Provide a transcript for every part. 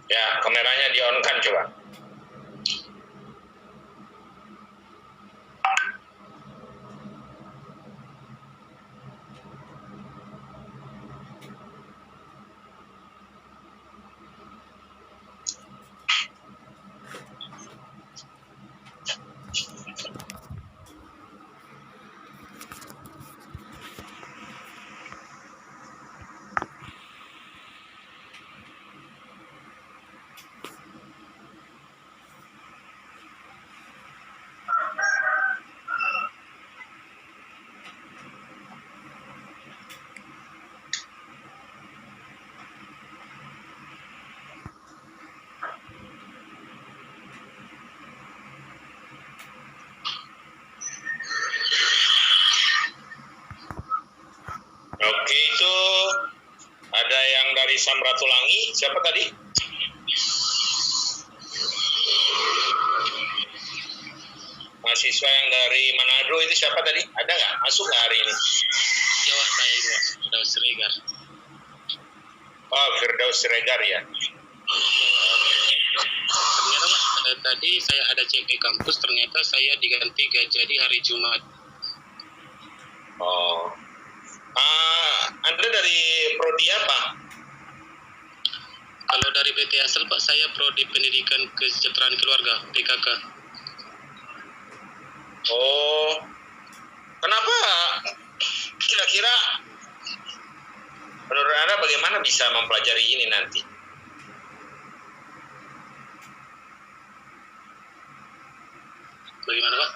Ya, kameranya di-on-kan coba. Oke, itu ada yang dari Samratulangi. Siapa tadi? Mahasiswa yang dari Manado itu siapa tadi? Ada nggak? Masuk nggak hari ini? Jawa saya itu, Firdaus Siregar. Oh, Firdaus Siregar ya. Ternyata Pak, tadi saya ada cek di kampus, ternyata saya diganti gak jadi hari Jumat. Oh. Anda dari prodi apa? Kalau dari PT Asal Pak, saya Prodi Pendidikan Kesejahteraan Keluarga, PKK. Oh. Kenapa? Kira-kira menurut Anda bagaimana bisa mempelajari ini nanti? Bagaimana Pak?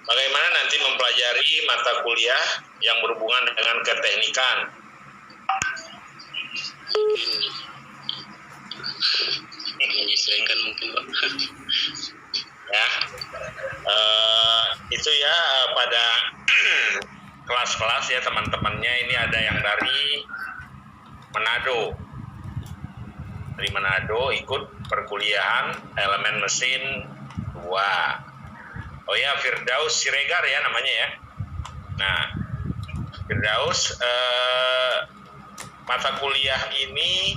Bagaimana nanti mempelajari mata kuliah yang berhubungan dengan keteknikan? Menyesuaikan mungkin Pak. Ya, itu ya pada kelas-kelas ya teman-temannya ini ada yang dari Manado. Dari Manado ikut perkuliahan elemen mesin 2. Oh ya, Firdaus Siregar ya namanya ya. Nah, Firdaus mata kuliah ini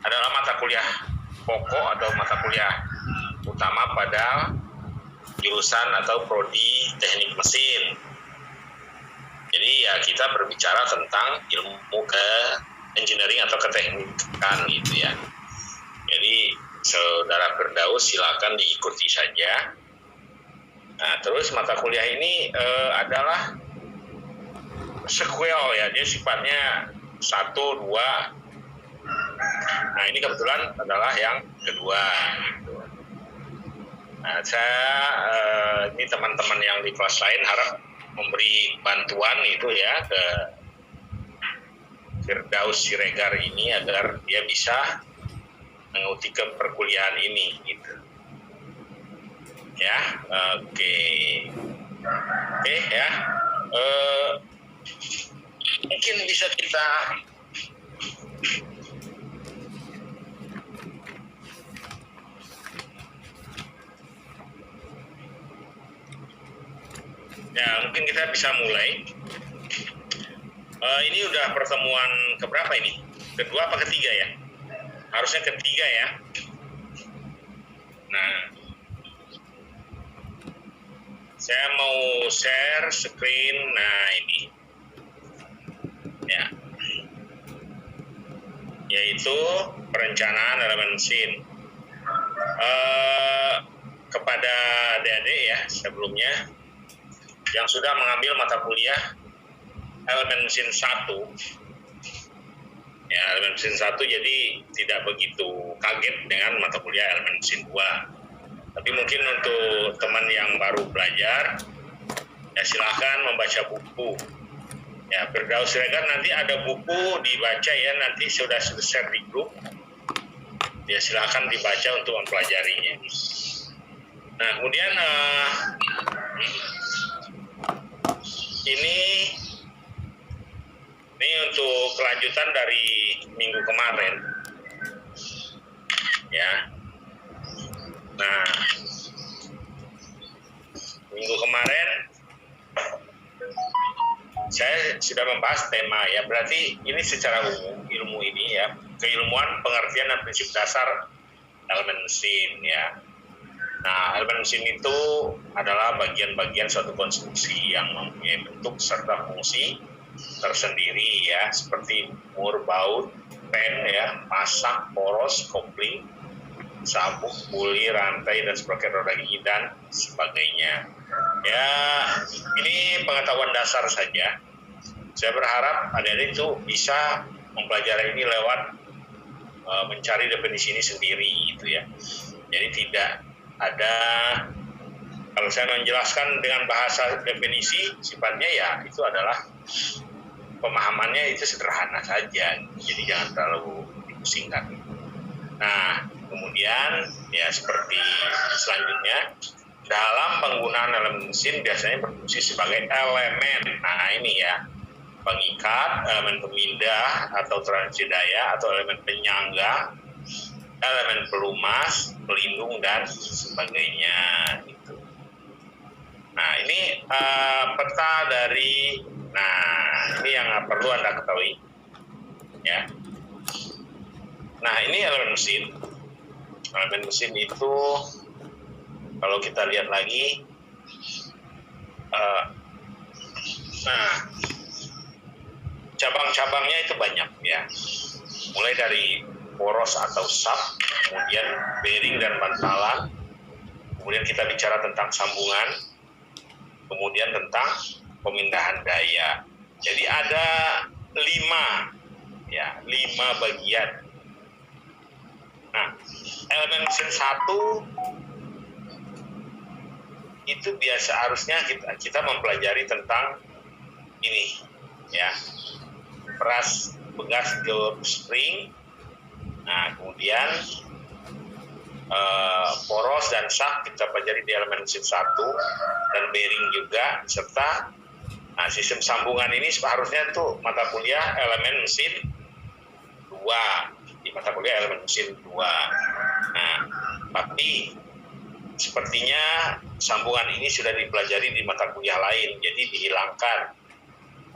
adalah mata kuliah pokok atau mata kuliah utama pada jurusan atau prodi teknik mesin. Jadi ya kita berbicara tentang ilmu ke engineering atau keteknikan gitu ya. Jadi Saudara Firdaus silakan diikuti saja. Nah, terus mata kuliah ini adalah sequel ya, dia sifatnya 1, 2. Nah, ini kebetulan adalah yang kedua. Nah, saya ini teman-teman yang di kelas lain harap memberi bantuan itu ya ke Firdaus Siregar ini agar dia bisa mengikuti ke perkuliahan ini gitu. Ya, oke ya. Mungkin bisa kita bisa mulai. Ini udah pertemuan keberapa ini? Kedua apa ketiga ya? Harusnya ketiga ya. Nah, saya mau share screen. Nah, ini ya, yaitu perencanaan elemen mesin. Kepada adik-adik ya sebelumnya yang sudah mengambil mata kuliah elemen mesin 1 ya, elemen mesin 1 jadi tidak begitu kaget dengan mata kuliah elemen mesin 2. Tapi mungkin untuk teman yang baru belajar ya silahkan membaca buku ya, Firdaus Siregar nanti ada buku dibaca ya, nanti sudah share di grup ya, silahkan dibaca untuk mempelajarinya. Nah, kemudian ini untuk kelanjutan dari minggu kemarin ya. Nah, minggu kemarin saya sudah membahas tema ya, berarti ini secara umum ilmu ini ya, keilmuan pengertian dan prinsip dasar elemen mesin ya. Nah, elemen mesin itu adalah bagian-bagian suatu konstruksi yang mempunyai bentuk serta fungsi tersendiri ya, seperti mur, baut, pen ya, masak, poros, kopling, sabuk, puli, rantai dan sproket roda gigi dan sebagainya. Ya, ini pengetahuan dasar saja. Saya berharap adik-adik itu bisa mempelajari ini lewat mencari definisi ini sendiri gitu ya. Jadi tidak ada, kalau saya menjelaskan dengan bahasa definisi sifatnya ya itu adalah pemahamannya itu sederhana saja. Jadi jangan terlalu dipusingkan. Nah, kemudian ya seperti selanjutnya, dalam penggunaan elemen mesin biasanya berfungsi sebagai elemen. Nah ini ya, pengikat, elemen pemindah atau transisi daya atau elemen penyangga, elemen pelumas, pelindung dan sebagainya. Gitu. Nah ini peta dari, nah ini yang perlu Anda ketahui, ya. Nah ini elemen mesin. Elemen mesin itu kalau kita lihat lagi, nah cabang-cabangnya itu banyak ya, mulai dari poros atau sub, kemudian bearing dan bantalan, kemudian kita bicara tentang sambungan, kemudian tentang pemindahan daya. Jadi ada 5 bagian. Nah, elemen mesin 1 itu biasa harusnya kita mempelajari tentang ini ya, peras, begas, job spring. Nah, kemudian poros dan sak kita pelajari di elemen mesin 1, dan bearing juga, serta sistem sambungan ini seharusnya tuh mata kuliah elemen mesin 2, di mata kuliah elemen mesin 2. Nah, tapi sepertinya sambungan ini sudah dipelajari di mata kuliah lain, jadi dihilangkan.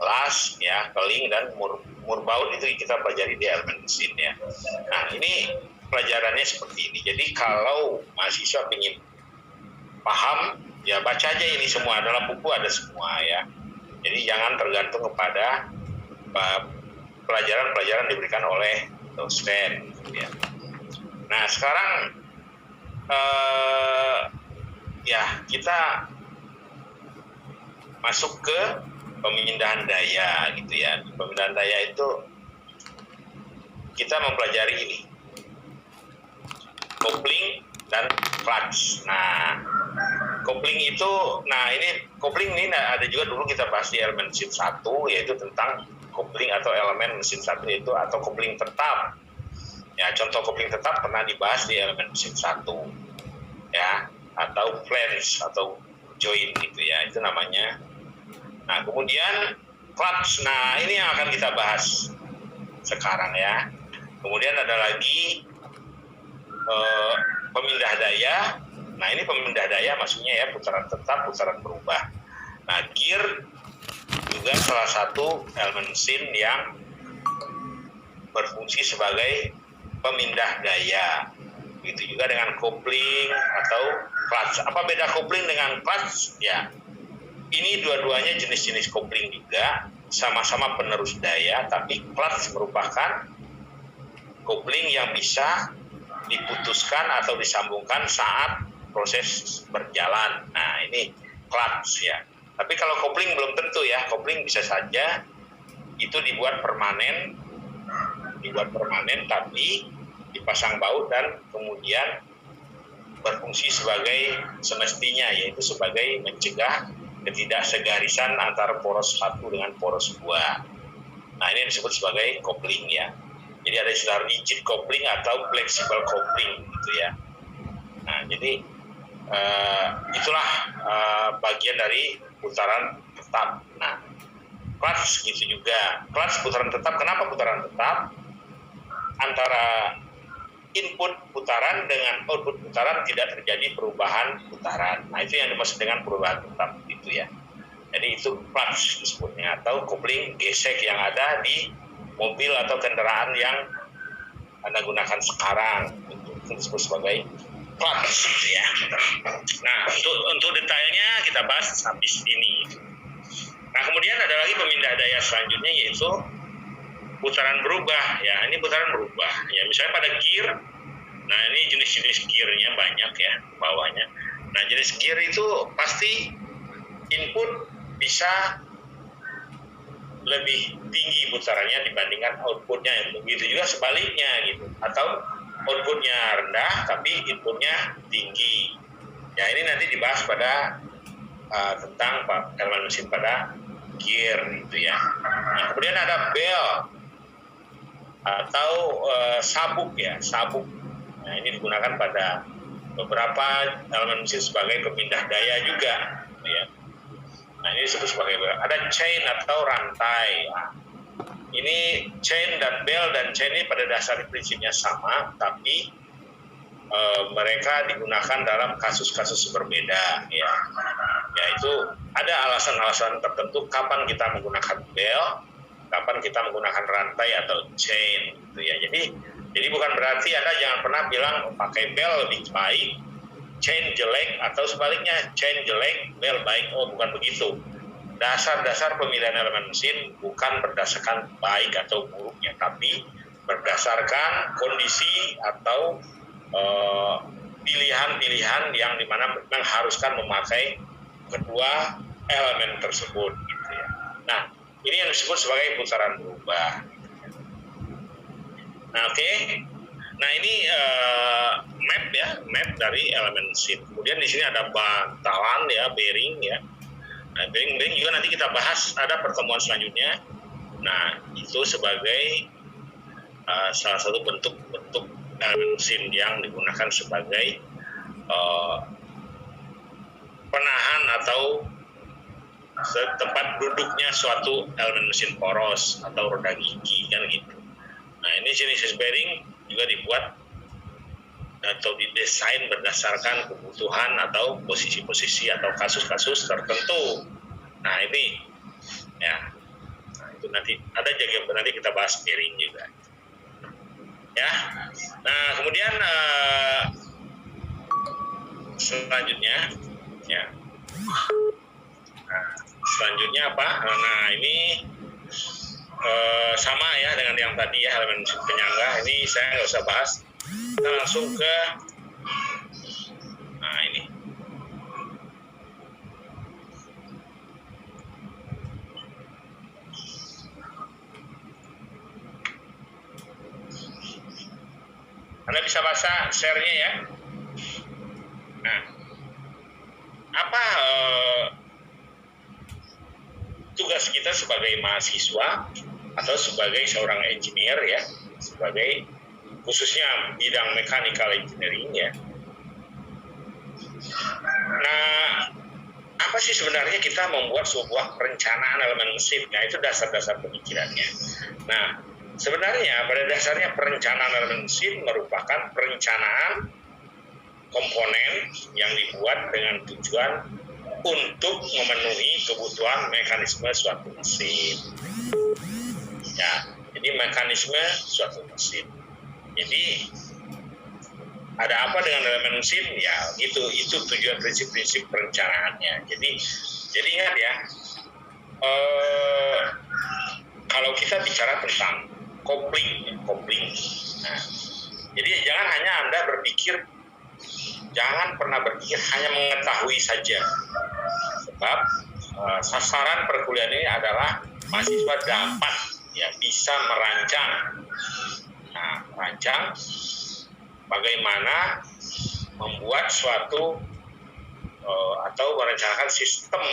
Las, ya, keling dan mur baut itu kita pelajari di elemen mesin ya. Nah ini pelajarannya seperti ini. Jadi kalau mahasiswa ingin paham, ya baca aja ini semua, dalam buku ada semua ya. Jadi jangan tergantung kepada pelajaran-pelajaran diberikan oleh dosen gitu ya. Nah sekarang ya kita masuk ke pemindahan daya gitu ya. Pemindahan daya itu kita mempelajari ini, kopling dan clutch. Nah, kopling itu, kopling ini ada juga dulu kita bahas di elemen mesin 1, yaitu tentang kopling atau elemen mesin 1 itu atau kopling tetap. Ya, contoh kopling tetap pernah dibahas di elemen mesin 1. Ya, atau flange atau join gitu ya, itu namanya. Nah, kemudian clutch. Nah, ini yang akan kita bahas sekarang ya. Kemudian ada lagi pemindah daya. Nah, ini pemindah daya maksudnya ya putaran tetap, putaran berubah. Nah, gear juga salah satu elemen mesin yang berfungsi sebagai pemindah daya. Begitu juga dengan kopling atau clutch. Apa beda kopling dengan clutch? Ya, ini dua-duanya jenis-jenis kopling juga, sama-sama penerus daya, tapi clutch merupakan kopling yang bisa diputuskan atau disambungkan saat proses berjalan. Nah, ini clutch ya. Tapi kalau kopling belum tentu ya, kopling bisa saja itu dibuat permanen tapi dipasang baut dan kemudian berfungsi sebagai semestinya, yaitu sebagai mencegah ketidaksegarisan antara poros 1 dengan poros 2. Nah, ini disebut sebagai kopling ya. Jadi ada istilah rigid kopling atau flexible kopling gitu ya. Nah, jadi itulah bagian dari putaran tetap. Nah, clutch gitu juga. Clutch putaran tetap. Kenapa putaran tetap? Antara input putaran dengan output putaran tidak terjadi perubahan putaran. Nah, itu yang dimaksud dengan perubahan tetap gitu ya. Jadi itu clutch disebutnya, atau kopling gesek yang ada di mobil atau kendaraan yang Anda gunakan sekarang, itu disebut sebagai clutch ya. Nah, untuk detailnya kita bahas habis ini. Nah, kemudian ada lagi pemindah daya selanjutnya, yaitu putaran berubah. Ya, ini putaran berubah. Ya, misalnya pada gear. Nah, ini jenis-jenis gearnya banyak ya bawahnya. Nah, jenis gear itu pasti input bisa lebih tinggi putarannya dibandingkan outputnya. Begitu juga sebaliknya gitu. Atau outputnya rendah tapi inputnya tinggi. Ya, ini nanti dibahas pada tentang elemen mesin pada gear gitu ya. Nah, kemudian ada bell atau sabuk ya, sabuk. Nah, ini digunakan pada beberapa elemen mesin sebagai pemindah daya juga ya. Nah, ini disebut sebagai bell. Ada chain atau rantai. Ini chain dan bell dan chain ini pada dasar prinsipnya sama, tapi mereka digunakan dalam kasus-kasus berbeda ya. Yaitu ada alasan-alasan tertentu kapan kita menggunakan bell, kapan kita menggunakan rantai atau chain gitu ya. Jadi bukan berarti Anda jangan pernah bilang pakai bell lebih baik, chain jelek, atau sebaliknya chain jelek, bell baik. Oh, bukan begitu. Dasar-dasar pemilihan elemen mesin bukan berdasarkan baik atau buruknya, tapi berdasarkan kondisi atau pilihan-pilihan yang dimana mengharuskan memakai kedua elemen tersebut gitu ya. Nah, ini yang disebut sebagai putaran berubah. Nah, oke. Nah, ini map dari elemen mesin. Kemudian di sini ada bantalan ya, bearing ya. Nah, bearing juga nanti kita bahas, ada pertemuan selanjutnya. Nah, itu sebagai salah satu bentuk elemen mesin yang digunakan sebagai penahan atau tempat duduknya suatu elemen mesin poros atau roda gigi kan gitu. Nah, ini jenis bearing juga dibuat atau didesain berdasarkan kebutuhan atau posisi-posisi atau kasus-kasus tertentu. Nah, ini ya. Nah, itu nanti ada juga, nanti kita bahas bearing juga. Ya. Nah, kemudian selanjutnya ya. Nah, selanjutnya apa? Nah, ini sama ya dengan yang tadi ya, elemen mesin penyangga. Ini saya nggak usah bahas. Kita langsung ke ini. Anda bisa baca share-nya ya. Nah, apa tugas kita sebagai mahasiswa atau sebagai seorang engineer ya, sebagai khususnya bidang mechanical engineering ya. Nah, apa sih sebenarnya kita membuat sebuah perencanaan elemen mesin? Nah, itu dasar-dasar pemikirannya. Nah, sebenarnya pada dasarnya perencanaan elemen mesin merupakan perencanaan komponen yang dibuat dengan tujuan untuk memenuhi kebutuhan mekanisme suatu mesin. Ya, jadi mekanisme suatu mesin. Jadi ada apa dengan elemen mesin? Ya, itu tujuan prinsip-prinsip perencanaannya. Jadi ingat ya, kalau kita bicara tentang kopling. Nah, jadi jangan pernah berpikir hanya mengetahui saja. Sebab sasaran perkuliahan ini adalah mahasiswa dapat ya bisa merancang. Nah, merancang bagaimana membuat suatu atau merencanakan sistem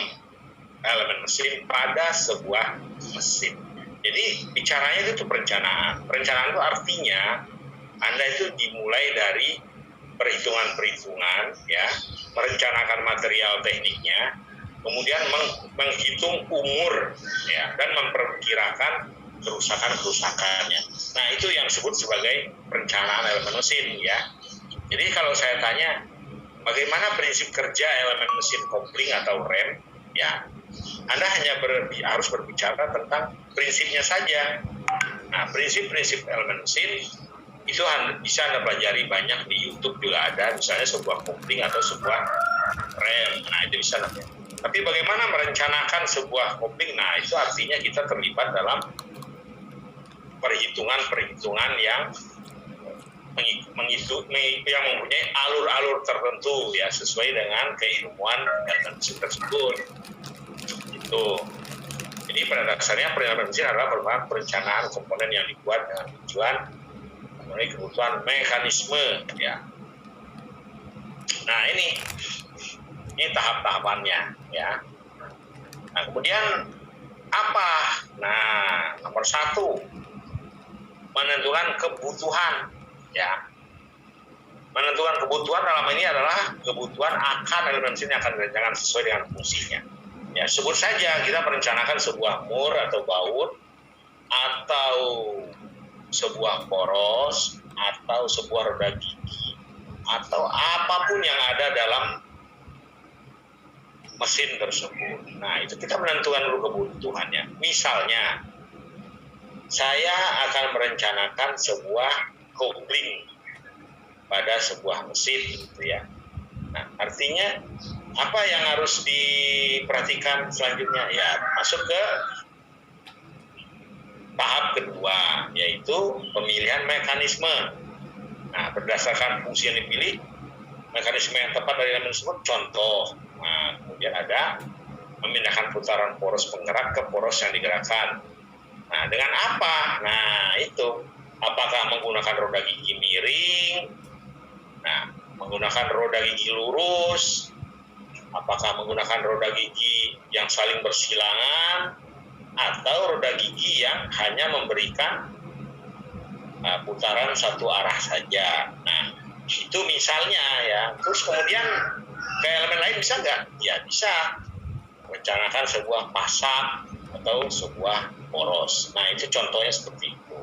elemen mesin pada sebuah mesin. Jadi bicaranya itu perencanaan. Perencanaan itu artinya Anda itu dimulai dari perhitungan ya, merencanakan material tekniknya, kemudian menghitung umur ya, dan memperkirakan kerusakannya. Nah, itu yang disebut sebagai perencanaan elemen mesin ya. Jadi kalau saya tanya bagaimana prinsip kerja elemen mesin kopling atau rem, ya Anda hanya harus berbicara tentang prinsipnya saja. Nah, prinsip-prinsip elemen mesin itu bisa Anda pelajari banyak di YouTube juga ada, misalnya sebuah kopling atau sebuah rem. Nah, itu bisa nanti. Tapi bagaimana merencanakan sebuah kopling? Nah, itu artinya kita terlibat dalam perhitungan-perhitungan yang yang mempunyai alur-alur tertentu ya sesuai dengan keilmuan elemen mesin tersebut. Itu. Jadi pada dasarnya elemen mesin adalah merupakan perencanaan komponen yang dibuat dengan tujuan memenuhi kebutuhan mekanisme ya. Nah ini tahap-tahapannya ya. Nah kemudian apa? Nah nomor 1 menentukan kebutuhan ya. Menentukan kebutuhan dalam ini adalah kebutuhan akan elemen mesin yang akan direncanakan sesuai dengan fungsinya. Ya sebut saja kita merencanakan sebuah mur atau baut atau sebuah poros atau sebuah roda gigi atau apapun yang ada dalam mesin tersebut. Nah, itu kita menentukan dulu kebutuhannya. Misalnya, saya akan merencanakan sebuah kopling pada sebuah mesin gitu ya. Nah, artinya apa yang harus diperhatikan selanjutnya? Ya, masuk ke tahap kedua, yaitu pemilihan mekanisme. Nah, berdasarkan fungsi yang dipilih, mekanisme yang tepat dari elemen tersebut, contoh. Nah, kemudian ada memindahkan putaran poros penggerak ke poros yang digerakkan. Nah, dengan apa? Nah, itu. Apakah menggunakan roda gigi miring? Nah, menggunakan roda gigi lurus? Apakah menggunakan roda gigi yang saling bersilangan? Atau roda gigi yang hanya memberikan putaran satu arah saja. Nah, itu misalnya ya. Terus kemudian ke elemen lain bisa nggak? Ya bisa. Rencanakan sebuah pasak atau sebuah poros. Nah, itu contohnya seperti itu.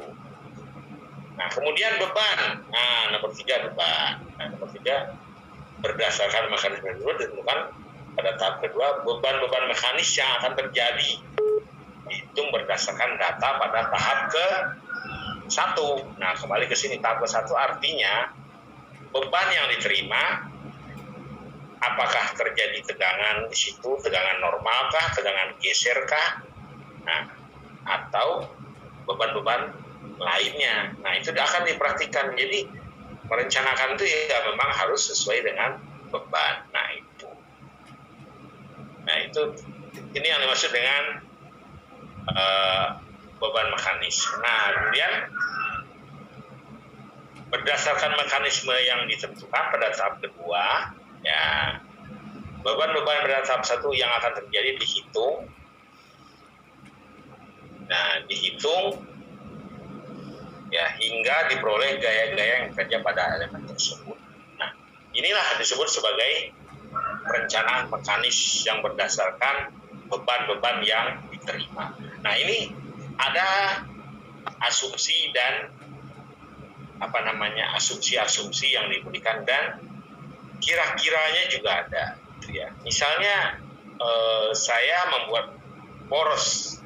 Nah, kemudian beban. Nah, nomor 3 beban. Nah, nomor 3 berdasarkan mekanisme dulu ditentukan pada tahap kedua beban-beban mekanis yang akan terjadi. Hitung berdasarkan data pada tahap ke-1. Nah, kembali ke sini tahap ke-1 artinya beban yang diterima apakah terjadi tegangan di situ, tegangan normalkah, tegangan geserkah, nah, atau beban-beban lainnya. Nah, itu akan diperhatikan. Jadi merencanakan itu ya memang harus sesuai dengan beban. Nah, itu ini yang dimaksud dengan beban mekanis. Nah, kemudian berdasarkan mekanisme yang ditentukan pada tahap kedua, ya beban-beban pada tahap 1 yang akan terjadi dihitung. Nah, dihitung ya hingga diperoleh gaya-gaya yang bekerja pada elemen tersebut. Nah, inilah disebut sebagai perencanaan mekanis yang berdasarkan beban-beban yang diterima. Nah, ini ada asumsi dan asumsi-asumsi yang diberikan dan kira-kiranya juga ada gitu ya. Misalnya saya membuat poros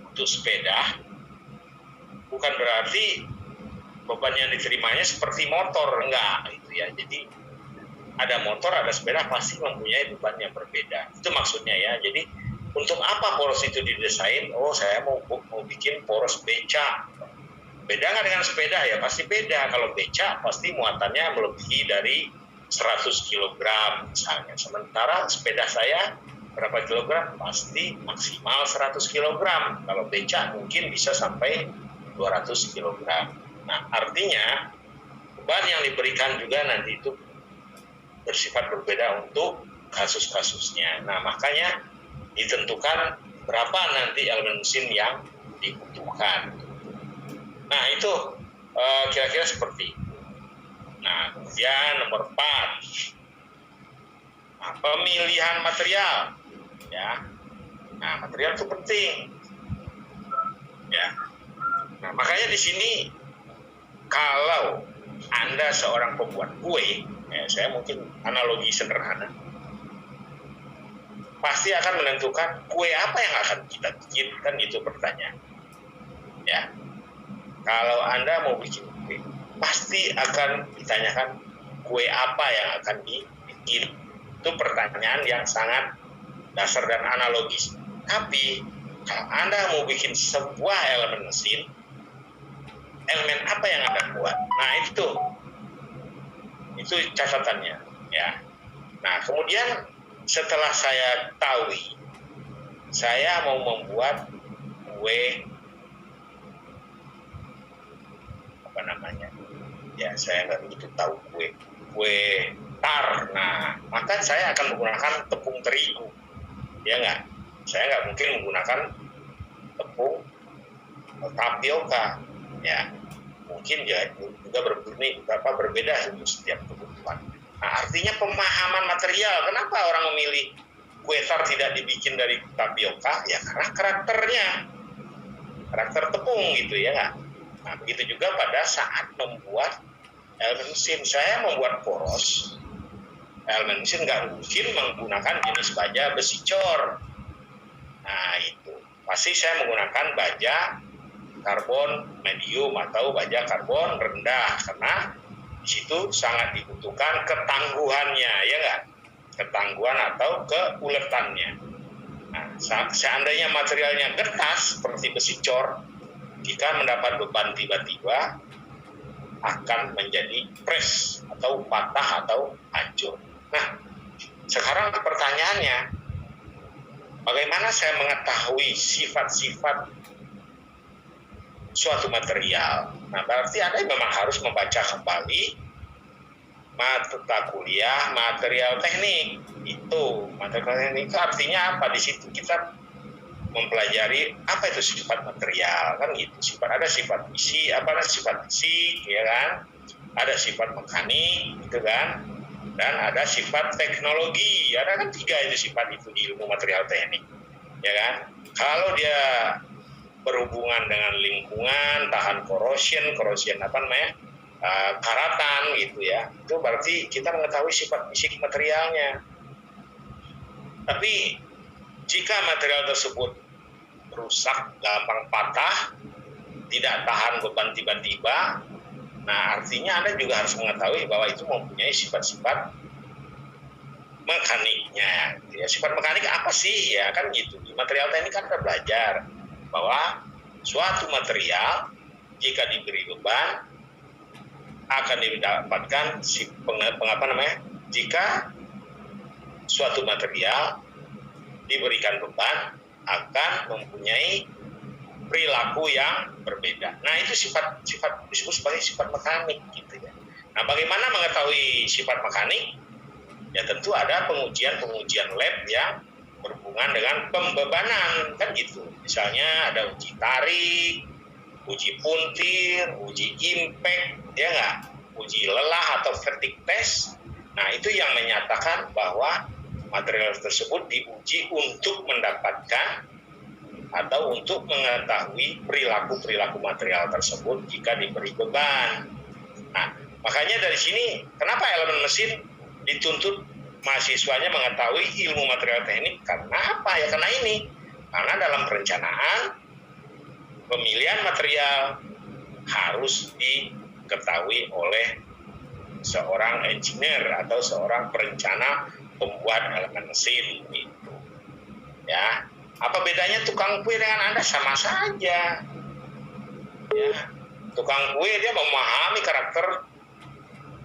untuk sepeda, bukan berarti beban yang diterimanya seperti motor, enggak gitu ya. Jadi ada motor, ada sepeda pasti mempunyai beban yang berbeda. Itu maksudnya ya. Jadi untuk apa poros itu didesain? Oh, saya mau bikin poros beca. Beda nggak dengan sepeda? Ya pasti beda. Kalau beca pasti muatannya melebihi dari 100 kg misalnya. Sementara sepeda saya berapa kilogram? Pasti maksimal 100 kg. Kalau beca mungkin bisa sampai 200 kg. Nah, artinya beban yang diberikan juga nanti itu bersifat berbeda untuk kasus-kasusnya. Nah, makanya ditentukan berapa nanti elemen mesin yang dibutuhkan. Nah, itu kira-kira seperti itu. Nah, kemudian nomor 4. Nah, pemilihan material. Ya. Nah, material itu penting. Ya. Nah, makanya di sini kalau Anda seorang pembuat kue, ya, saya mungkin analogi sederhana, pasti akan menentukan kue apa yang akan kita bikin, kan itu pertanyaan. Ya. Kalau Anda mau bikin kue, pasti akan ditanyakan kue apa yang akan dibikin. Itu pertanyaan yang sangat dasar dan analogis. Tapi kalau Anda mau bikin sebuah elemen mesin, elemen apa yang Anda buat? Nah, itu catatannya, ya. Nah, kemudian setelah saya tahu, saya mau membuat kue apa namanya? Ya, saya nggak begitu tahu kue tar. Nah, maka saya akan menggunakan tepung terigu, ya nggak? Saya nggak mungkin menggunakan tepung tapioka, ya. Mungkin ya juga berbeda untuk setiap kebutuhan. Nah, artinya pemahaman material. Kenapa orang memilih kue tar tidak dibikin dari tapioka? Ya karena karakter tepung gitu, ya nggak? Nah, begitu juga pada saat membuat elemen mesin. Saya membuat poros elemen mesin nggak mungkin menggunakan jenis baja besi cor. Nah, itu pasti saya menggunakan baja karbon medium atau baja karbon rendah, karena di situ sangat dibutuhkan ketangguhannya, ya nggak? Ketangguhan atau keuletannya. Nah, seandainya materialnya kertas seperti besi cor, jika mendapat beban tiba-tiba akan menjadi press atau patah atau hancur. Nah, sekarang pertanyaannya, bagaimana saya mengetahui sifat-sifat suatu material? Nah, berarti Anda memang harus membaca kembali mata kuliah material teknik. Itu material teknik artinya apa? Di situ kita mempelajari apa itu sifat material, kan gitu. Ada sifat fisik, ya kan? Ada sifat mekanik, gitu kan? Dan ada sifat teknologi. Ada kan 3 itu sifat itu di ilmu material teknik, ya kan? Kalau dia berhubungan dengan lingkungan, tahan corrosion apa namanya, karatan gitu ya, itu berarti kita mengetahui sifat fisik materialnya. Tapi jika material tersebut rusak, gampang patah, tidak tahan beban tiba-tiba, nah artinya Anda juga harus mengetahui bahwa itu mempunyai sifat-sifat mekaniknya. Ya, sifat mekanik apa sih? Ya kan gitu. Di material teknik kan kita belajar bahwa suatu material jika diberi beban akan didapatkan jika suatu material diberikan beban akan mempunyai perilaku yang berbeda. Nah, itu sifat disebut sebagai sifat mekanik gitu ya. Nah, bagaimana mengetahui sifat mekanik? Ya tentu ada pengujian lab yang berhubungan dengan pembebanan, kan gitu. Misalnya ada uji tarik, uji puntir, uji impact, ya nggak? Uji lelah atau fatigue test. Nah, itu yang menyatakan bahwa material tersebut diuji untuk mendapatkan atau untuk mengetahui perilaku material tersebut jika diberi beban. Nah, makanya dari sini kenapa elemen mesin dituntut mahasiswanya mengetahui ilmu material teknik? Karena apa ya? Karena dalam perencanaan pemilihan material harus diketahui oleh seorang engineer atau seorang perencana pembuat elemen mesin itu. Ya, apa bedanya tukang kue dengan Anda? Sama saja. Ya, tukang kue dia memahami karakter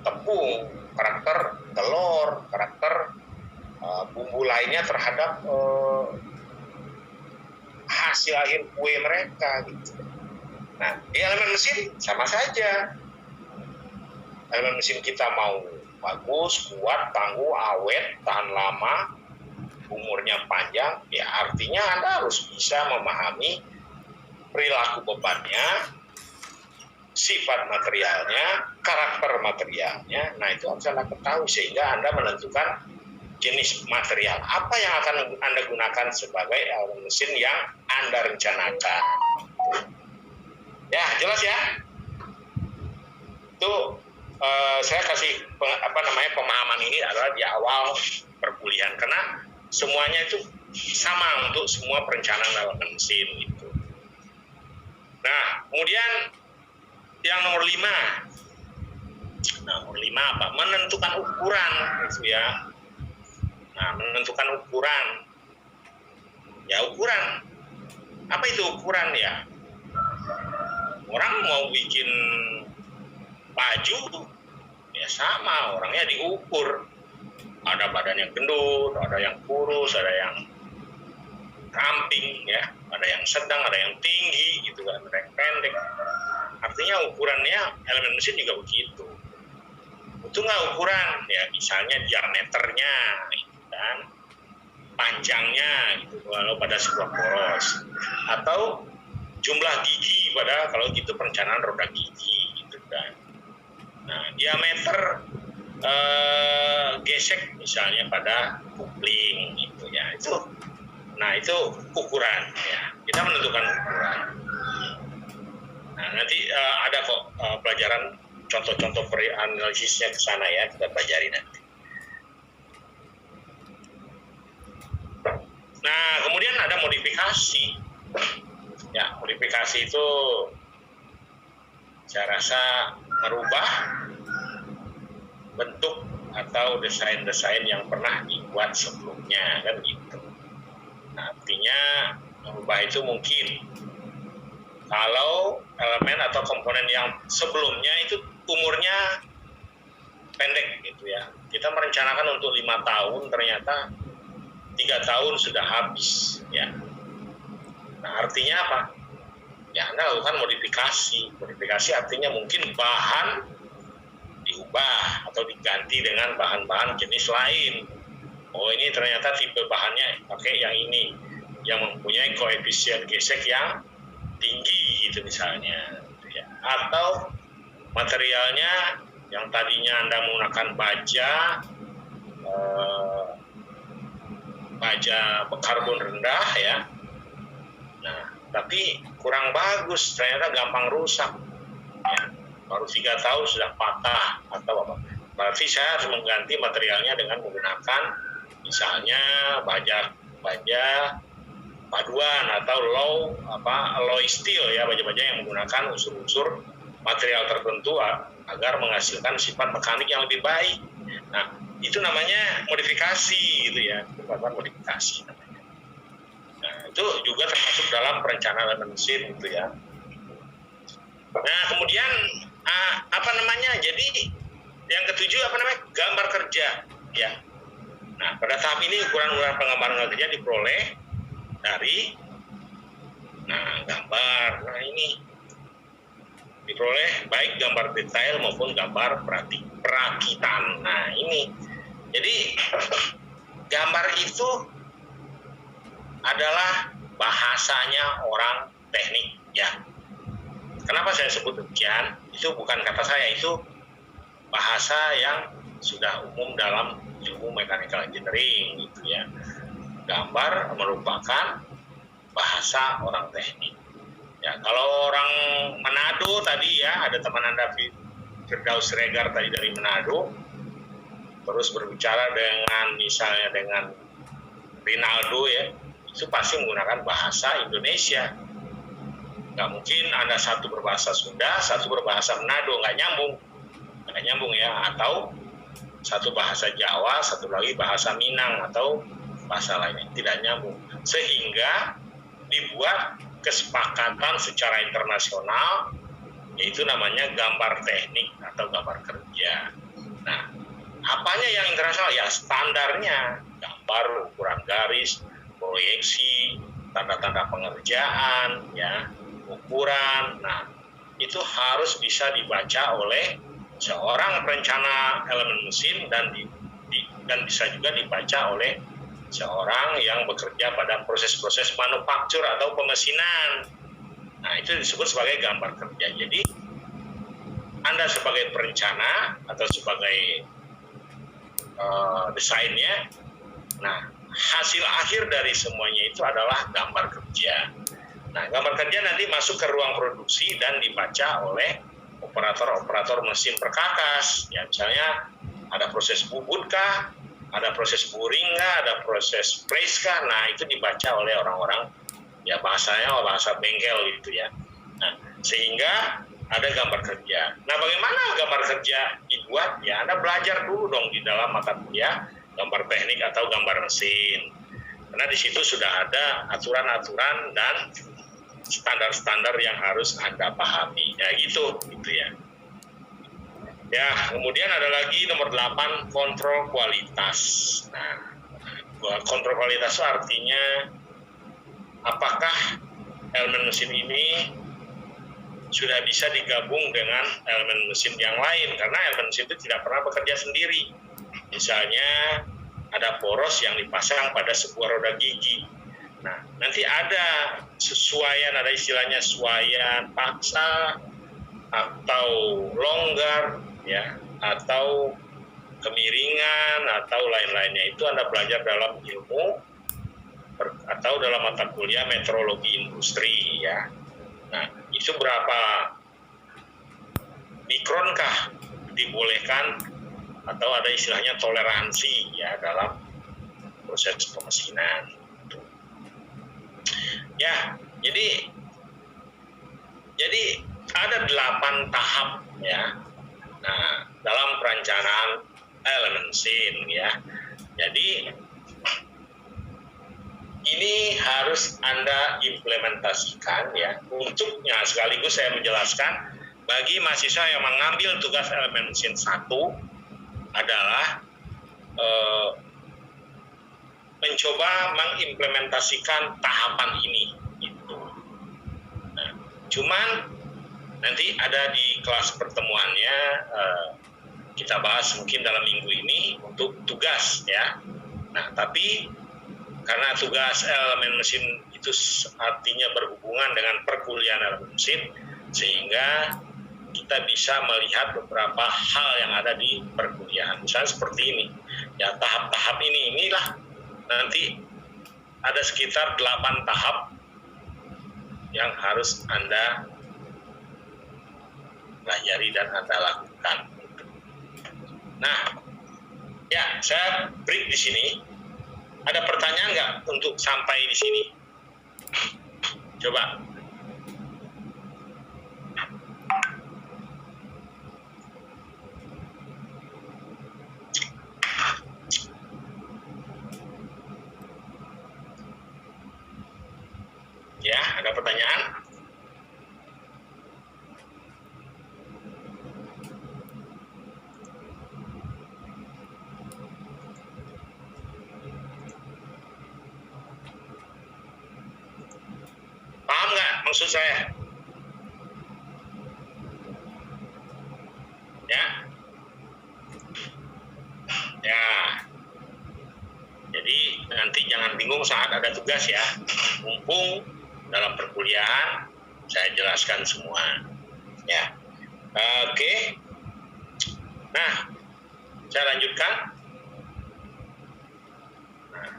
tepung, karakter telur, karakter bumbu lainnya terhadap hasil akhir kue mereka gitu. Nah, di elemen mesin sama saja. Elemen mesin kita mau bagus, kuat, tangguh, awet, tahan lama, umurnya panjang, ya artinya Anda harus bisa memahami perilaku bebannya, sifat materialnya, karakter materialnya. Nah, itu harus Anda ketahui sehingga Anda menentukan jenis material apa yang akan Anda gunakan sebagai elemen mesin yang Anda rencanakan. Ya, jelas ya? Itu saya kasih pemahaman ini adalah di awal perkuliahan, karena semuanya itu sama untuk semua perencanaan elemen mesin itu. Nah, kemudian yang nomor 5. Nomor 5 apa? Menentukan ukuran gitu ya. Nah, menentukan ukuran. Ya, ukuran. Apa itu ukuran ya? Orang mau bikin baju ya sama, orangnya diukur. Ada badan yang gendut, ada yang kurus, ada yang ramping ya, ada yang sedang, ada yang tinggi gitu kan, ada yang pendek. Artinya ukurannya elemen mesin juga begitu. Itu nggak ukuran ya, misalnya diameternya gitu kan, panjangnya gitu kalau pada sebuah poros, atau jumlah gigi pada kalau gitu perencanaan roda gigi gitu kan. Nah, diameter gesek misalnya pada kupling gitu ya, itu nah itu ukuran ya, kita menentukan ukuran. Nah, nanti ada kok pelajaran contoh-contoh analisisnya ke sana ya, kita pelajari nanti. Nah, kemudian ada modifikasi. Ya, modifikasi itu saya rasa merubah bentuk atau desain-desain yang pernah dibuat sebelumnya kan gitu. Nah, artinya merubah itu mungkin kalau elemen atau komponen yang sebelumnya itu umurnya pendek gitu ya. Kita merencanakan untuk 5 tahun, ternyata 3 tahun sudah habis ya. Nah, artinya apa? Ya, Anda lakukan modifikasi. Modifikasi artinya mungkin bahan diubah atau diganti dengan bahan-bahan jenis lain. Oh, ini ternyata tipe bahannya pakai yang ini, yang mempunyai koefisien gesek yang tinggi gitu misalnya. Atau materialnya yang tadinya Anda menggunakan baja karbon rendah ya. Nah, tapi kurang bagus, ternyata gampang rusak. Ya, baru 3 tahun sudah patah atau apa. Berarti saya harus mengganti materialnya dengan menggunakan misalnya baja paduan atau alloy steel ya, baja-baja yang menggunakan unsur-unsur material tertentu agar menghasilkan sifat mekanik yang lebih baik. Nah, itu namanya modifikasi gitu ya, itu modifikasi namanya. Nah, itu juga termasuk dalam perencanaan elemen mesin gitu ya. Nah, kemudian jadi yang ketujuh gambar kerja ya. Nah, pada tahap ini ukuran-ukuran penggambaran kerja diperoleh dari gambar. Nah, ini diperoleh baik gambar detail maupun gambar perakitan. Nah, ini jadi gambar itu adalah bahasanya orang teknik ya. Kenapa saya sebut demikian? Itu bukan kata saya, itu bahasa yang sudah umum dalam ilmu mechanical engineering gitu ya. Gambar merupakan bahasa orang teknik. Ya, kalau orang Manado tadi ya, ada teman Anda Firdaus Regar tadi dari Manado, terus berbicara misalnya dengan Rinaldo ya, itu pasti menggunakan bahasa Indonesia. Nggak mungkin Anda satu berbahasa Sunda, satu berbahasa Manado, nggak nyambung ya. Atau satu bahasa Jawa, satu lagi bahasa Minang atau bahasa lainnya, tidak nyambung. Sehingga dibuat kesepakatan secara internasional, yaitu namanya gambar teknik atau gambar kerja. Nah, apanya yang internasional? Ya standarnya, gambar, ukuran garis, proyeksi, tanda-tanda pengerjaan, ya, ukuran. Nah, itu harus bisa dibaca oleh seorang perencana elemen mesin dan bisa juga dibaca oleh seorang yang bekerja pada proses-proses manufaktur atau pemesinan. Nah, itu disebut sebagai gambar kerja. Jadi, Anda sebagai perencana atau sebagai desainnya, nah, hasil akhir dari semuanya itu adalah gambar kerja. Nah, gambar kerja nanti masuk ke ruang produksi dan dibaca oleh operator-operator mesin perkakas. Ya, misalnya ada proses bubut kah, ada proses boring kah, ada proses press kah. Nah, itu dibaca oleh orang-orang ya bahasanya bahasa bengkel gitu ya. Nah, sehingga ada gambar kerja. Nah, bagaimana gambar kerja dibuat? Ya, Anda belajar dulu dong di dalam mata kuliah gambar teknik atau gambar mesin. Karena di situ sudah ada aturan-aturan dan standar-standar yang harus Anda pahami. Ya gitu ya. Ya, kemudian ada lagi nomor 8, kontrol kualitas. Nah, kontrol kualitas itu artinya apakah elemen mesin ini sudah bisa digabung dengan elemen mesin yang lain, karena elemen mesin itu tidak pernah bekerja sendiri. Misalnya ada poros yang dipasang pada sebuah roda gigi. Nah, nanti ada sesuaian, ada istilahnya sesuaian paksa atau longgar, ya, atau kemiringan atau lain-lainnya. Itu Anda belajar dalam ilmu atau dalam mata kuliah metrologi industri, ya. Nah, itu berapa mikronkah dibolehkan atau ada istilahnya toleransi, ya, dalam proses pemesinan. Ya, jadi ada 8 tahap, ya. Nah, dalam perencanaan elemen mesin, ya. Jadi ini harus Anda implementasikan, ya. Untuknya sekaligus saya menjelaskan bagi mahasiswa yang mengambil tugas elemen mesin 1 adalah mencoba mengimplementasikan tahapan ini, gitu. Nah, cuman nanti ada di kelas pertemuannya, kita bahas mungkin dalam minggu ini untuk tugas, ya. Nah, tapi karena tugas elemen mesin itu artinya berhubungan dengan perkuliahan elemen mesin, sehingga kita bisa melihat beberapa hal yang ada di perkuliahan. Misalnya seperti ini, ya, tahap-tahap inilah nanti ada sekitar 8 tahap yang harus Anda pelajari dan Anda lakukan. Nah, ya, saya break di sini. Ada pertanyaan nggak untuk sampai di sini? Coba. Ya, ada pertanyaan? Paham nggak maksud saya? Ya, ya. Jadi nanti jangan bingung saat ada tugas, ya. Mumpung dalam perkuliahan saya jelaskan semua, ya. Oke. Nah, saya lanjutkan. Nah,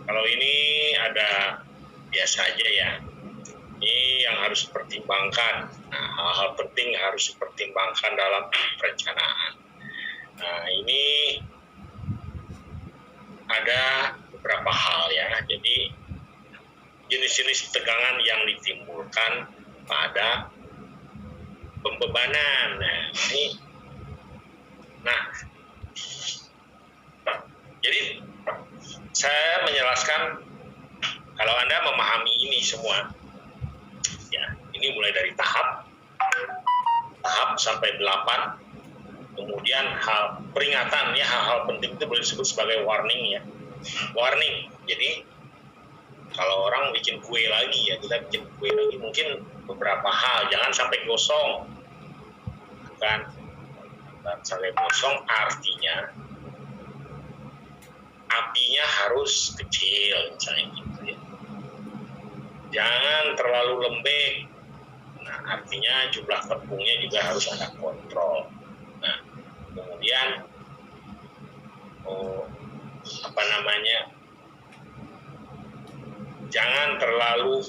kalau ini ada biasa aja, ya. Ini yang harus dipertimbangkan. Nah, hal-hal penting harus dipertimbangkan dalam perencanaan. Nah, ini ada beberapa hal, ya. Jadi jenis-jenis tegangan yang ditimbulkan pada pembebanan. Nah, jadi saya menjelaskan kalau Anda memahami ini semua, ya, ini mulai dari tahap sampai 8, kemudian hal peringatan, ya, hal-hal penting itu boleh disebut sebagai warning, ya, warning. Jadi kalau orang bikin kue lagi, ya, kita bikin kue lagi mungkin beberapa hal, jangan sampai gosong, kan? Sampai gosong artinya apinya harus kecil, misalnya gitu, ya. Jangan terlalu lembek. Nah, artinya jumlah tepungnya juga harus ada kontrol. Nah, kemudian jangan terlalu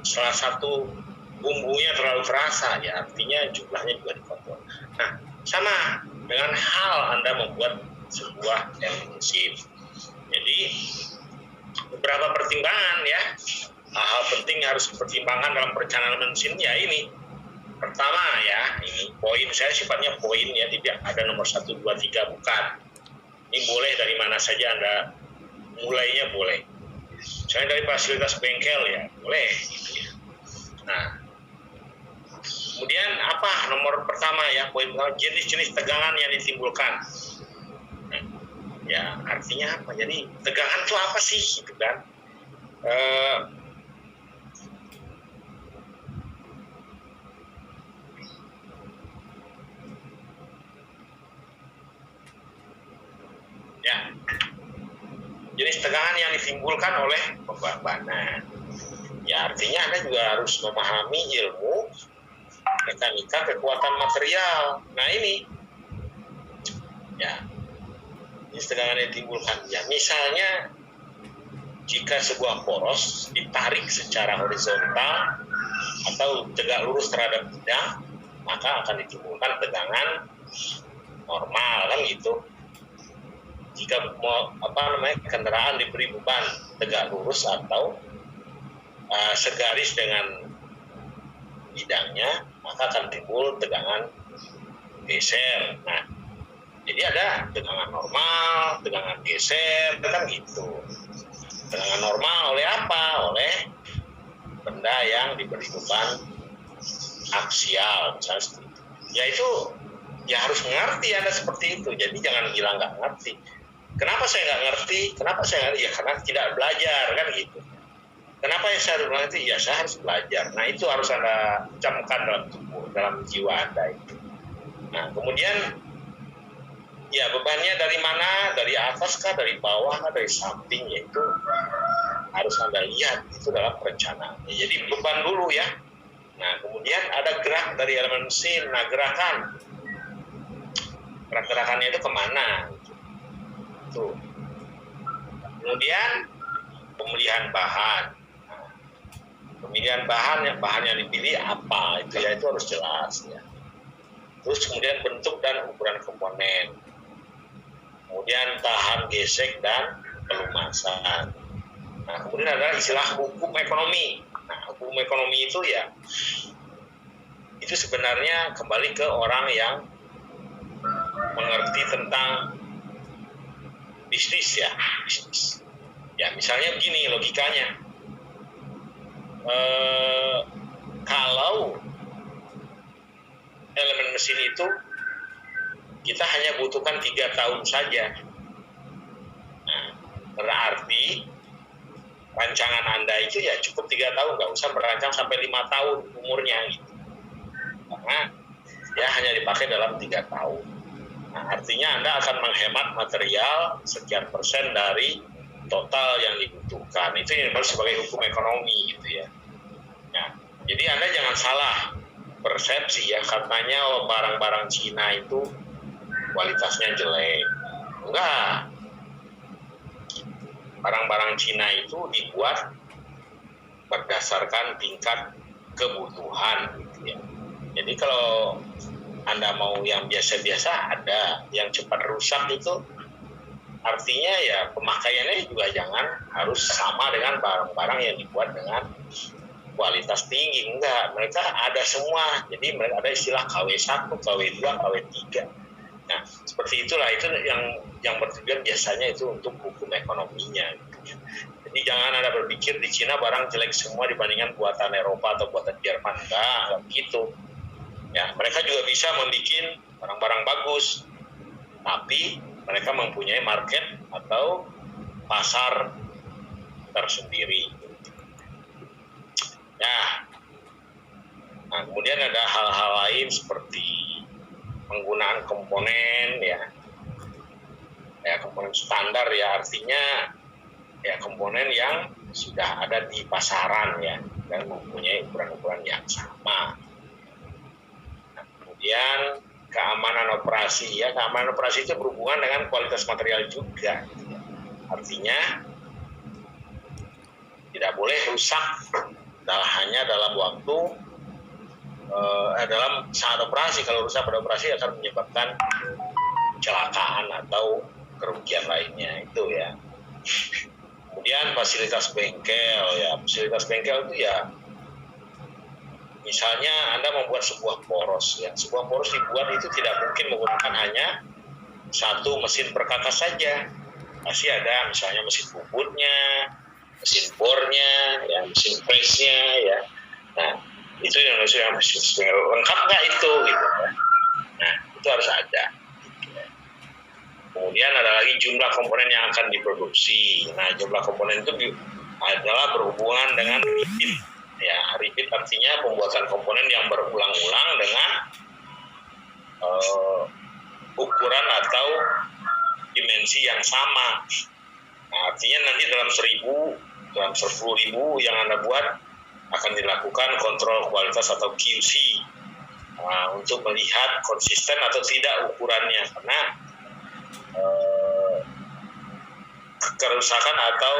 salah satu bumbunya terlalu terasa, ya, artinya jumlahnya juga dikontrol. Nah, sama dengan hal Anda membuat sebuah elemen mesin. Jadi beberapa pertimbangan, ya, hal-hal penting harus dipertimbangkan dalam perencanaan mesin, ya, ini pertama ya, ini poin saya sifatnya poin ya, tidak ada nomor 1, 2, 3, bukan. Ini boleh dari mana saja Anda mulainya boleh. Misalnya dari fasilitas bengkel ya, boleh gitu ya. Nah, kemudian apa nomor pertama ya, poin pertama, jenis-jenis tegangan yang ditimbulkan. Nah, ya artinya apa? Jadi tegangan itu apa sih gitu kan? Ya, jenis tegangan yang ditimbulkan oleh pembanan. Ya artinya Anda juga harus memahami ilmu mekanika kekuatan material. Nah ini, ya, jenis tegangan yang ditimbulkan. Ya misalnya jika sebuah poros ditarik secara horizontal atau tegak lurus terhadap bidang, maka akan ditimbulkan tegangan normal kan gitu. Jika kendaraan diberi beban tegak lurus atau segaris dengan bidangnya, maka akan timbul tegangan geser. Nah, jadi ada tegangan normal, tegangan geser, kan gitu. Tegangan normal oleh apa? Oleh benda yang diberi beban aksial, misalnya seperti itu. Ya itu, ya harus mengerti Anda seperti itu. Jadi jangan bilang nggak ngerti. Kenapa saya nggak ngerti? Kenapa saya nggak ngerti? Ya karena tidak belajar kan gitu. Kenapa ya saya harus belajar? Ya saya harus belajar. Nah itu harus Anda camkan dalam tubuh, dalam jiwa Anda itu. Nah kemudian ya bebannya dari mana? Dari atas kah? Dari bawah kah? Dari samping? Ya itu harus Anda lihat itu dalam perencanaan. Ya, jadi beban dulu ya. Nah kemudian ada gerak dari elemen mesin. Nah gerak-gerakannya itu kemana? Itu. Kemudian pemilihan bahan. Pemilihan bahan yang dipilih apa itu ya, itu harus jelas ya. Terus kemudian bentuk dan ukuran komponen, kemudian tahan gesek dan pelumasan. Nah kemudian ada istilah hukum ekonomi. Nah hukum ekonomi itu ya, itu sebenarnya kembali ke orang yang mengerti tentang bisnis ya, bisnis. Ya misalnya begini logikanya. Kalau elemen mesin itu kita hanya butuhkan 3 tahun saja. Nah, berarti rancangan Anda itu ya cukup 3 tahun, nggak usah merancang sampai 5 tahun umurnya gitu. Karena ya hanya dipakai dalam 3 tahun. Nah, artinya Anda akan menghemat material sekian persen dari total yang dibutuhkan. Itu yang disebut sebagai hukum ekonomi gitu ya. Nah, jadi Anda jangan salah persepsi ya, katanya barang-barang Cina itu kualitasnya jelek. Enggak. Barang-barang Cina itu dibuat berdasarkan tingkat kebutuhan gitu ya. Jadi kalau Anda mau yang biasa-biasa ada, yang cepat rusak itu artinya ya pemakaiannya juga jangan harus sama dengan barang-barang yang dibuat dengan kualitas tinggi. Enggak, mereka ada semua. Jadi mereka ada istilah KW1, KW2, KW3. Nah, seperti itulah, itu yang bertujuan biasanya itu untuk hukum ekonominya. Jadi jangan Anda berpikir di Cina barang jelek semua dibandingkan buatan Eropa atau buatan Jerman. Enggak gitu. Ya, mereka juga bisa membuat barang-barang bagus. Tapi mereka mempunyai market atau pasar tersendiri. Ya, nah kemudian ada hal-hal lain seperti penggunaan komponen ya komponen standar ya, artinya ya komponen yang sudah ada di pasaran ya dan mempunyai ukuran-ukuran yang sama. Nah, kemudian keamanan operasi ya, keamanan operasi itu berhubungan dengan kualitas material juga. Artinya tidak boleh rusak hanya dalam waktu dalam saat operasi. Kalau rusak pada operasi akan menyebabkan kecelakaan atau kerugian lainnya itu ya. Kemudian fasilitas bengkel ya, fasilitas bengkel itu ya Misalnya Anda membuat sebuah poros, ya. Sebuah poros dibuat itu tidak mungkin menggunakan hanya satu mesin perkakas saja. Pasti ada misalnya mesin bubutnya, mesin bornya, ya, mesin pressnya, ya. Nah, itu yang lengkap nggak itu, gitu. Nah, itu harus ada. Kemudian ada lagi jumlah komponen yang akan diproduksi. Nah, jumlah komponen itu adalah berhubungan dengan repeat. Ya, repeat artinya pembuatan komponen yang berulang-ulang dengan ukuran atau dimensi yang sama. Nah, artinya nanti dalam 10.000 yang Anda buat akan dilakukan kontrol kualitas atau QC untuk melihat konsisten atau tidak ukurannya, karena kerusakan atau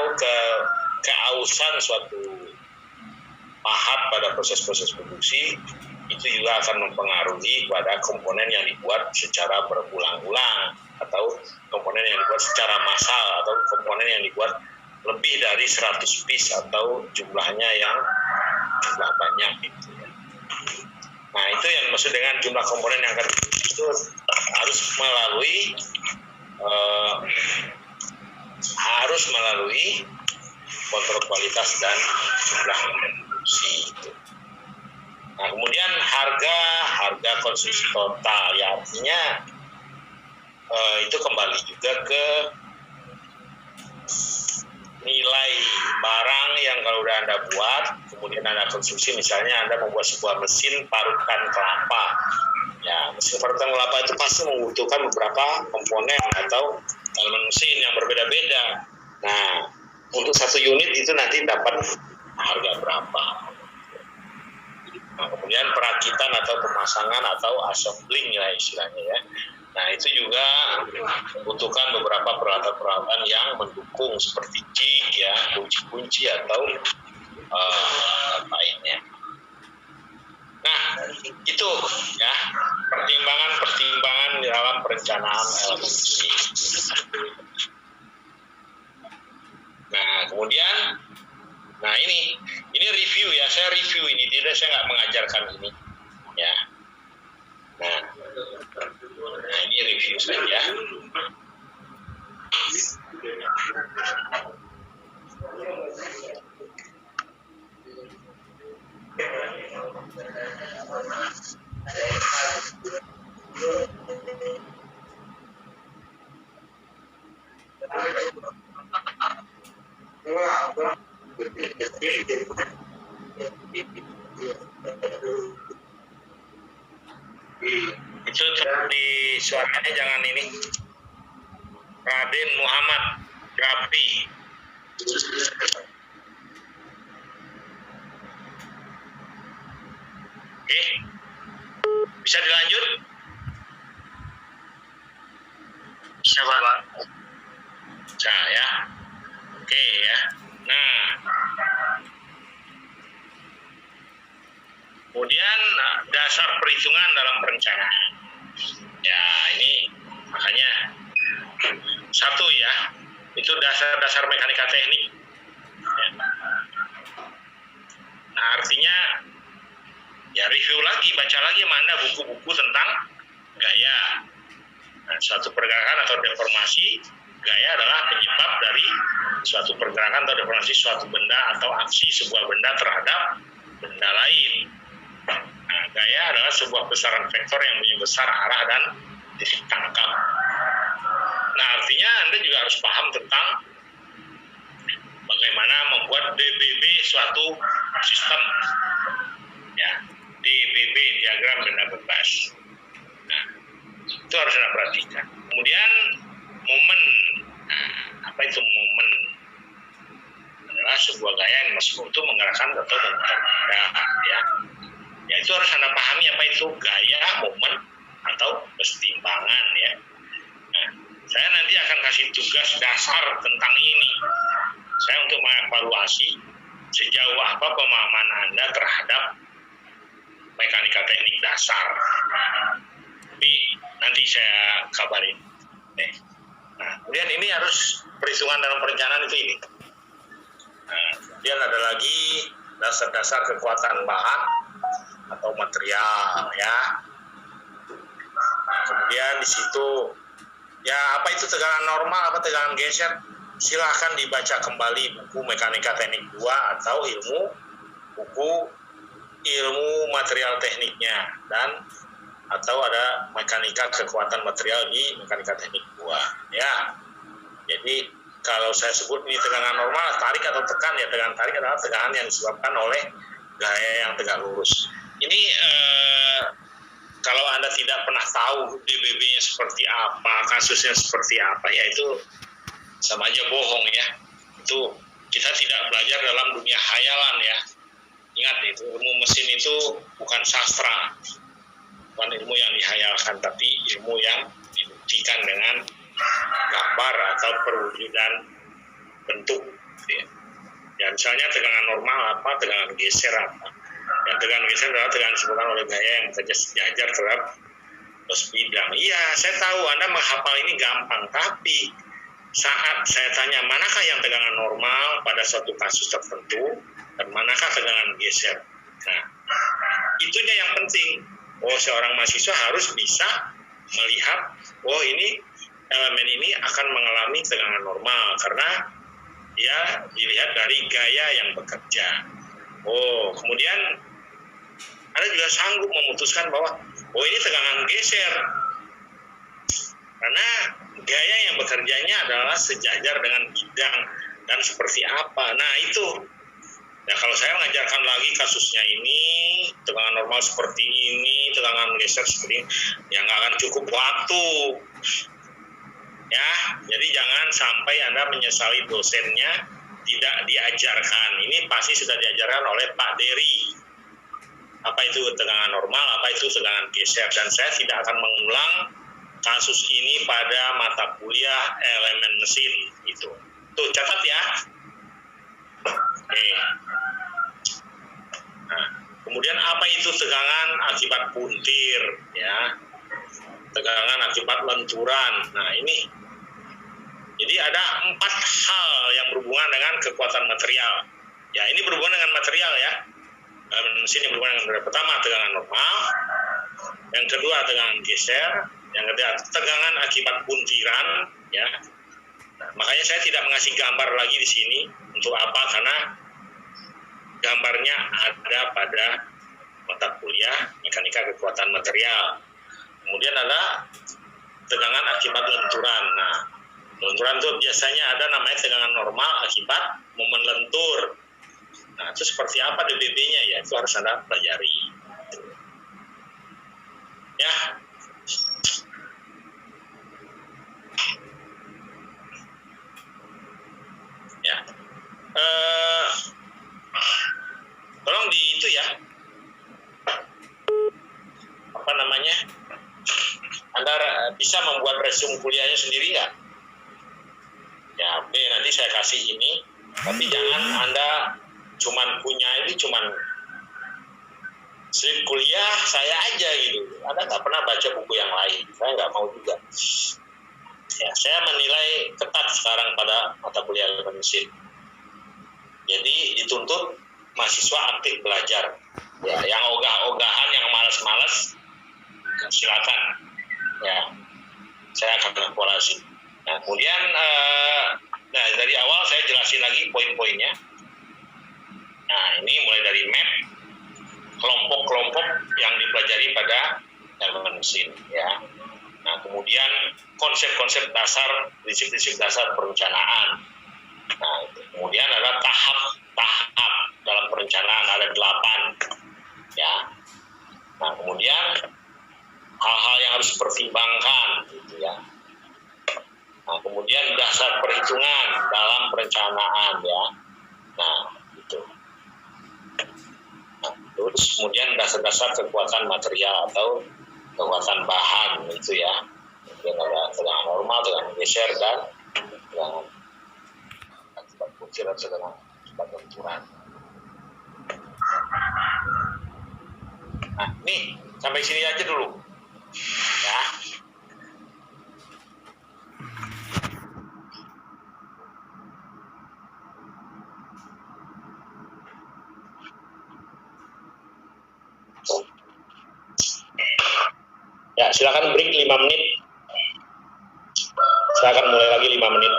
keausan suatu pahat pada proses-proses produksi itu juga akan mempengaruhi pada komponen yang dibuat secara berulang-ulang atau komponen yang dibuat secara massal atau komponen yang dibuat lebih dari 100 piece atau jumlahnya yang jumlah banyak gitu ya. Nah, itu yang maksud dengan jumlah komponen yang akan itu harus melalui kontrol kualitas dan jumlah produksi itu. Nah, kemudian harga konsumsi total, ya artinya itu kembali juga ke nilai barang yang kalau udah Anda buat, kemudian Anda konsumsi. Misalnya Anda membuat sebuah mesin parutan kelapa. Ya, mesin parutan kelapa itu pasti membutuhkan beberapa komponen atau elemen mesin yang berbeda-beda. Nah, untuk satu unit itu nanti dapat harga berapa. Nah, kemudian perakitan atau pemasangan atau assembling lah istilahnya ya. Nah, itu juga membutuhkan beberapa peralatan-peralatan yang mendukung seperti jig ya, kunci-kunci atau lainnya. Nah, itu ya pertimbangan dalam perencanaan elemen mesin. Nah, kemudian ini review ya, saya review ini, tidak, saya nggak mengajarkan ini ya. Nah, ini review saja. Itu di suaranya jangan ini. Raden Muhammad Rafi. Oke, bisa dilanjut? Bisa Pak. Bisa ya. Oke ya. Nah, kemudian dasar perhitungan dalam perencanaan. Ya, ini makanya satu ya, itu dasar-dasar mekanika teknik. Ya. Nah, artinya ya review lagi, baca lagi mana buku-buku tentang gaya. Nah, suatu pergerakan atau deformasi, gaya adalah penyebab dari suatu pergerakan atau deformasi suatu benda atau aksi sebuah benda terhadap benda lain. Nah, gaya adalah sebuah besaran vektor yang punya besar, arah, dan titik tangkap. Nah, artinya Anda juga harus paham tentang bagaimana membuat DBB suatu sistem. Ya, DBB, diagram benda bebas. Nah, itu harus Anda perhatikan. Kemudian momen. Nah, apa itu momen? Adalah sebuah gaya yang masuk untuk menggerakkan atau memutar benda, ya. Ya, itu harus Anda pahami apa itu gaya, momen, atau kesetimbangan ya. Nah, saya nanti akan kasih tugas dasar tentang ini. Saya untuk mengevaluasi sejauh apa pemahaman Anda terhadap mekanika teknik dasar. Tapi nanti saya kabarin. Nah, kemudian ini harus perhitungan dalam perencanaan itu ini. Nah, kemudian ada lagi dasar-dasar kekuatan bahan. atau material ya. Kemudian di situ ya apa itu tegangan normal, apa tegangan geser, silahkan dibaca kembali buku Mekanika Teknik 2 atau buku ilmu material tekniknya, dan atau ada mekanika kekuatan material di Mekanika Teknik 2 ya. Jadi kalau saya sebut ini tegangan normal, tarik atau tekan, ya tegangan tarik adalah tegangan yang disebabkan oleh gaya yang tegak lurus. Ini kalau Anda tidak pernah tahu DBB-nya seperti apa, kasusnya seperti apa, ya itu sama aja bohong ya. Itu kita tidak belajar dalam dunia khayalan ya. Ingat, itu ilmu mesin itu bukan sastra, bukan ilmu yang dihayalkan, tapi ilmu yang dibuktikan dengan gambar atau perwujudan bentuk ya. Ya misalnya tegangan normal apa, tegangan geser apa. Yang tegangan geser adalah tegangan disebabkan oleh gaya yang bekerja sejajar terhadap terus bidang. Iya, saya tahu Anda menghafal ini gampang, tapi saat saya tanya manakah yang tegangan normal pada suatu kasus tertentu dan manakah tegangan geser, nah itunya yang penting. Oh, seorang mahasiswa harus bisa melihat, oh ini elemen ini akan mengalami tegangan normal karena dia dilihat dari gaya yang bekerja. Oh, kemudian Anda juga sanggup memutuskan bahwa oh ini tegangan geser karena gaya yang bekerjanya adalah sejajar dengan bidang dan seperti apa. Nah itu ya, kalau saya mengajarkan lagi kasusnya ini, tegangan normal seperti ini, tegangan geser seperti ini, ya nggak akan cukup waktu. Ya, jadi jangan sampai Anda menyesali dosennya tidak diajarkan. Ini pasti sudah diajarkan oleh Pak Dery. Apa itu tegangan normal, apa itu tegangan geser. Dan saya tidak akan mengulang kasus ini pada mata kuliah elemen mesin itu. Tuh, catat ya. Oke. Nah, kemudian apa itu tegangan akibat puntir ya? Tegangan akibat lenturan. Nah, ini jadi ada 4 hal yang berhubungan dengan kekuatan material. Ya, ini berhubungan dengan material ya. Mesin yang berhubungan dengan material. Pertama, tegangan normal. Yang kedua, tegangan geser. Yang ketiga, tegangan akibat puntiran ya. Nah, makanya saya tidak mengasih gambar lagi di sini. Untuk apa? Karena gambarnya ada pada mata kuliah Mekanika Kekuatan Material. Kemudian ada tegangan akibat lenturan. Nah, lenturan itu biasanya ada namanya tegangan normal akibat momen lentur. Nah, itu seperti apa DBB-nya ya? Itu harus Anda pelajari. Ya. Ya. Tolong di itu ya. Apa namanya? Anda bisa membuat resume kuliahnya sendiri nggak? Ya, oke, nanti saya kasih ini. Tapi jangan Anda cuman punya ini cuman slip kuliah saya aja gitu. Anda nggak pernah baca buku yang lain. Saya nggak mau juga. Ya, saya menilai ketat sekarang pada mata kuliah elemen mesin. Jadi dituntut mahasiswa aktif belajar. Ya, yang ogah-ogahan, yang malas-malas, silakan. Ya, saya akan evaluasi. Nah, kemudian dari awal saya jelasin lagi poin-poinnya. Nah, ini mulai dari map, kelompok-kelompok yang dipelajari pada elemen mesin. Ya. Nah, kemudian konsep-konsep dasar, prinsip-prinsip dasar perencanaan. Nah, kemudian ada tahap-tahap dalam perencanaan, ada 8. Ya. Nah, kemudian hal-hal yang harus dipertimbangkan, gitu ya. Nah, kemudian dasar perhitungan dalam perencanaan, ya. Nah, itu. Nah, terus kemudian dasar-dasar kekuatan material atau kekuatan bahan, itu ya. Kemudian ada tegangan normal, tegangan geser, dan tegangan akibat puntir dan tegangan akibat lenturan. Nah, nih sampai sini aja dulu, ya. Ya, silakan break 5 menit. Saya akan mulai lagi 5 menit.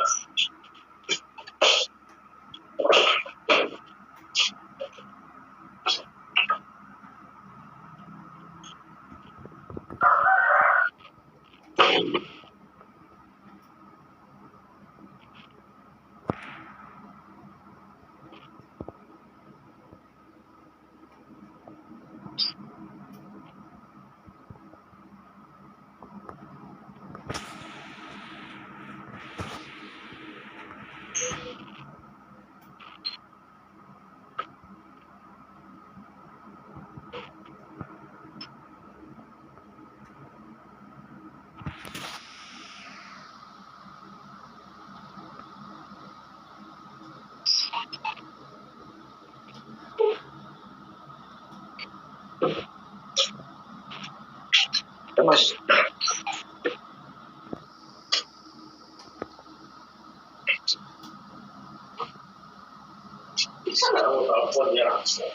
Mas. Bisa nggak kamu telepon dia langsung?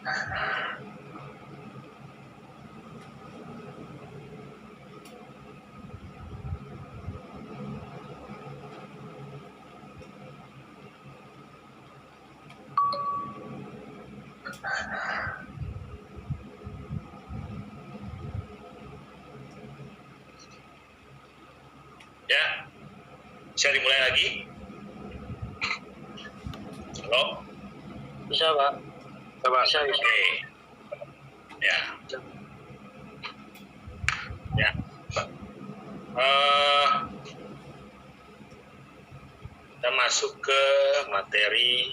Ya, bisa dimulai lagi? Halo? Bisa, Pak. Bisa. Oke. Ya. Ya. Kita masuk ke materi